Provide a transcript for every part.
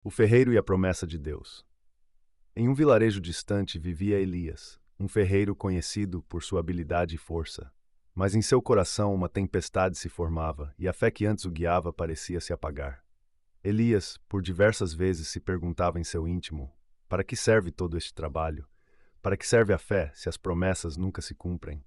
O ferreiro e a promessa de Deus. Em um vilarejo distante vivia Elias, um ferreiro conhecido por sua habilidade e força. Mas em seu coração uma tempestade se formava, e a fé que antes o guiava parecia se apagar. Elias, por diversas vezes, se perguntava em seu íntimo: para que serve todo este trabalho? Para que serve a fé se as promessas nunca se cumprem?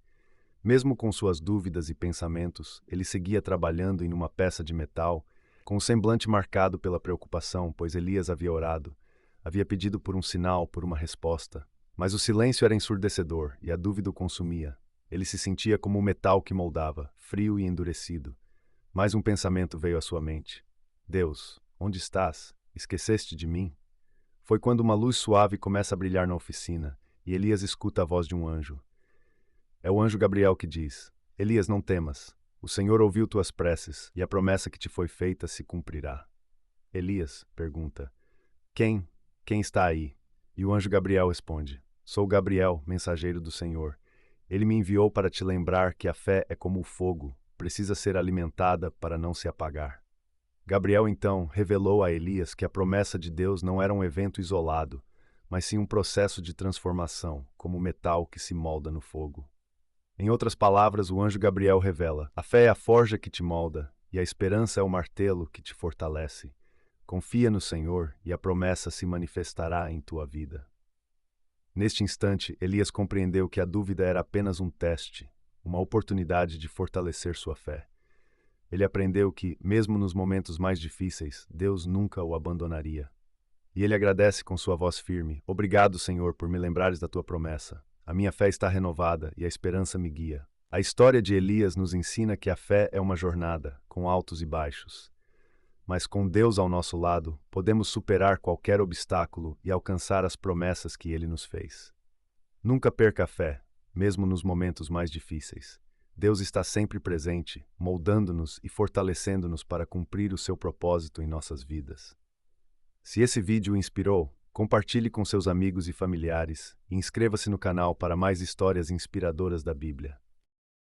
Mesmo com suas dúvidas e pensamentos, ele seguia trabalhando em uma peça de metal, com o semblante marcado pela preocupação, pois Elias havia orado, havia pedido por um sinal, por uma resposta. Mas o silêncio era ensurdecedor e a dúvida o consumia. Ele se sentia como o metal que moldava, frio e endurecido. Mais um pensamento veio à sua mente. Deus, onde estás? Esqueceste de mim? Foi quando uma luz suave começa a brilhar na oficina, e Elias escuta a voz de um anjo. É o anjo Gabriel que diz: Elias, não temas. O Senhor ouviu tuas preces, e a promessa que te foi feita se cumprirá. Elias pergunta: Quem? Quem está aí? E o anjo Gabriel responde: Sou Gabriel, mensageiro do Senhor. Ele me enviou para te lembrar que a fé é como o fogo, precisa ser alimentada para não se apagar. Gabriel então revelou a Elias que a promessa de Deus não era um evento isolado, mas sim um processo de transformação, como o metal que se molda no fogo. Em outras palavras, o anjo Gabriel revela: a fé é a forja que te molda, e a esperança é o martelo que te fortalece. Confia no Senhor, e a promessa se manifestará em tua vida. Neste instante, Elias compreendeu que a dúvida era apenas um teste, uma oportunidade de fortalecer sua fé. Ele aprendeu que, mesmo nos momentos mais difíceis, Deus nunca o abandonaria. E ele agradece com sua voz firme: Obrigado, Senhor, por me lembrares da tua promessa. A minha fé está renovada e a esperança me guia. A história de Elias nos ensina que a fé é uma jornada, com altos e baixos. Mas com Deus ao nosso lado, podemos superar qualquer obstáculo e alcançar as promessas que Ele nos fez. Nunca perca a fé, mesmo nos momentos mais difíceis. Deus está sempre presente, moldando-nos e fortalecendo-nos para cumprir o seu propósito em nossas vidas. Se esse vídeo o inspirou, compartilhe com seus amigos e familiares e inscreva-se no canal para mais histórias inspiradoras da Bíblia.